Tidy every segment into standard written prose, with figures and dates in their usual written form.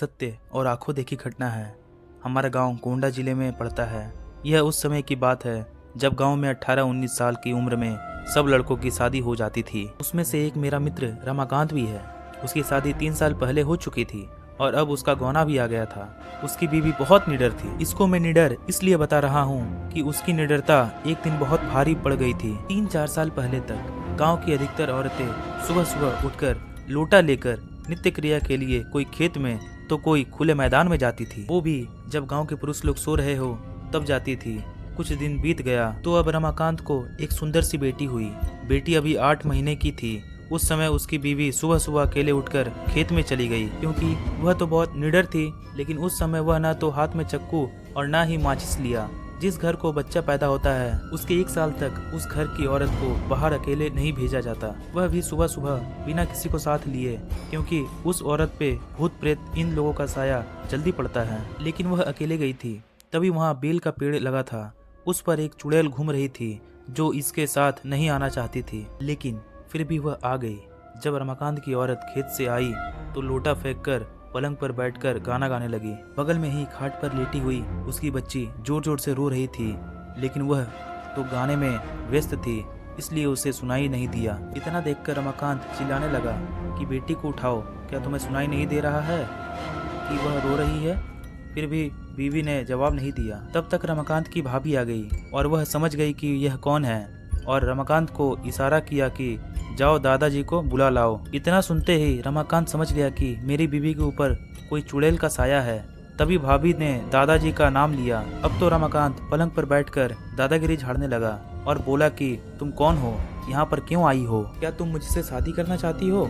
सत्य और आंखों देखी घटना है। हमारा गांव गोंडा जिले में पड़ता है। यह उस समय की बात है जब गांव में 18-19 साल की उम्र में सब लड़कों की शादी हो जाती थी। उसमें से एक मेरा मित्र रमाकांत भी है। उसकी शादी 3 साल पहले हो चुकी थी और अब उसका गौना भी आ गया था। उसकी बीवी बहुत निडर थी। इसको मैं निडर इसलिए बता रहा हूँ कि उसकी निडरता एक दिन बहुत भारी पड़ गई थी। 3-4 साल पहले तक गांव की अधिकतर औरतें सुबह सुबह उठकर लोटा लेकर नित्य क्रिया के लिए कोई खेत में तो कोई खुले मैदान में जाती थी। वो भी जब गांव के पुरुष लोग सो रहे हो तब जाती थी। कुछ दिन बीत गया तो अब रमाकांत को एक सुंदर सी बेटी हुई। बेटी अभी 8 महीने की थी। उस समय उसकी बीवी सुबह सुबह अकेले उठकर खेत में चली गई, क्योंकि वह तो बहुत निडर थी। लेकिन उस समय वह ना तो हाथ में चक्कू और ना ही माचिस लिया। जिस घर को बच्चा पैदा होता है उसके 1 साल तक उस घर की औरत को बाहर अकेले नहीं भेजा जाता, वह भी सुबह सुबह बिना किसी को साथ लिए, क्योंकि उस औरत पे भूत प्रेत इन लोगों का साया जल्दी पड़ता है। लेकिन वह अकेले गई थी। तभी वहाँ बेल का पेड़ लगा था। उस पर एक चुड़ैल घूम रही थी जो इसके साथ नहीं आना चाहती थी, लेकिन फिर भी वह आ गई। जब रमाकांत की औरत खेत से आई तो लोटा फेंक कर पलंग पर बैठकर गाना गाने लगी। बगल में ही खाट पर लेटी हुई उसकी बच्ची जोर जोर से रो रही थी, लेकिन वह तो गाने में व्यस्त थी, इसलिए उसे सुनाई नहीं दिया। इतना देखकर रमाकांत चिल्लाने लगा कि बेटी को उठाओ, क्या तुम्हें सुनाई नहीं दे रहा है कि वह रो रही है? फिर भी बीवी ने जवाब नहीं दिया। तब तक रमाकांत की भाभी आ गई और वह समझ गई कि यह कौन है और रमाकांत को इशारा किया कि जाओ दादाजी को बुला लाओ। इतना सुनते ही रमाकांत समझ गया कि मेरी बीवी के ऊपर कोई चुड़ैल का साया है। तभी भाभी ने दादाजी का नाम लिया। अब तो रमाकांत पलंग पर बैठकर दादागिरी झाड़ने लगा और बोला कि तुम कौन हो, यहाँ पर क्यों आई हो, क्या तुम मुझसे शादी करना चाहती हो?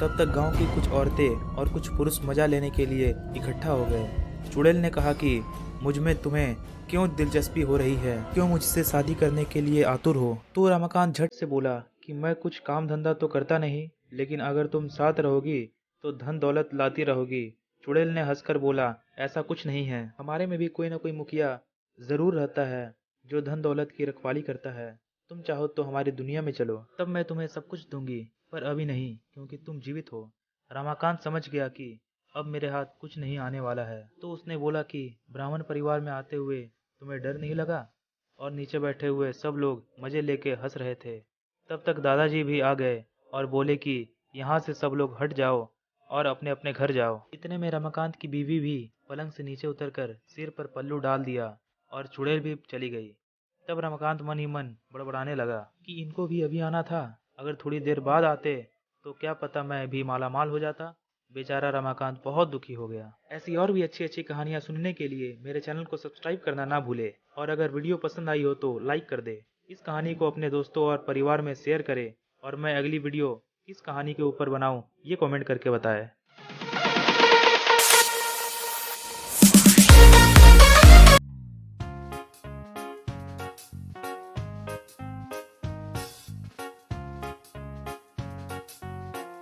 तब तक गांव की कुछ औरतें और कुछ पुरुष मजा लेने के लिए इकट्ठा हो गए। चुड़ैल ने कहा कि मुझ में तुम्हें क्यों दिलचस्पी हो रही है, क्यों मुझसे शादी करने के लिए आतुर हो? तो रमाकांत झट से बोला कि मैं कुछ काम धंधा तो करता नहीं, लेकिन अगर तुम साथ रहोगी तो धन दौलत लाती रहोगी। चुड़ैल ने हंसकर बोला, ऐसा कुछ नहीं है, हमारे में भी कोई ना कोई मुखिया जरूर रहता है जो धन दौलत की रखवाली करता है। तुम चाहो तो हमारी दुनिया में चलो, तब मैं तुम्हें सब कुछ दूंगी, पर अभी नहीं, क्योंकि तुम जीवित हो। रमाकांत समझ गया कि अब मेरे हाथ कुछ नहीं आने वाला है, तो उसने बोला कि ब्राह्मण परिवार में आते हुए तुम्हें डर नहीं लगा? और नीचे बैठे हुए सब लोग मजे लेके हंस रहे थे। तब तक दादाजी भी आ गए और बोले कि यहाँ से सब लोग हट जाओ और अपने अपने घर जाओ। इतने में रमाकांत की बीवी भी पलंग से नीचे उतरकर सिर पर पल्लू डाल दिया और चुड़ैल भी चली गई। तब रमाकांत मन ही मन बड़बड़ाने लगा कि इनको भी अभी आना था, अगर थोड़ी देर बाद आते तो क्या पता मैं भी माला माल हो जाता। बेचारा रमाकांत बहुत दुखी हो गया। ऐसी और भी अच्छी अच्छी कहानियां सुनने के लिए मेरे चैनल को सब्सक्राइब करना ना भूले, और अगर वीडियो पसंद आई हो तो लाइक कर दे। इस कहानी को अपने दोस्तों और परिवार में शेयर करें, और मैं अगली वीडियो किस कहानी के ऊपर बनाऊं ये कमेंट करके बताएं।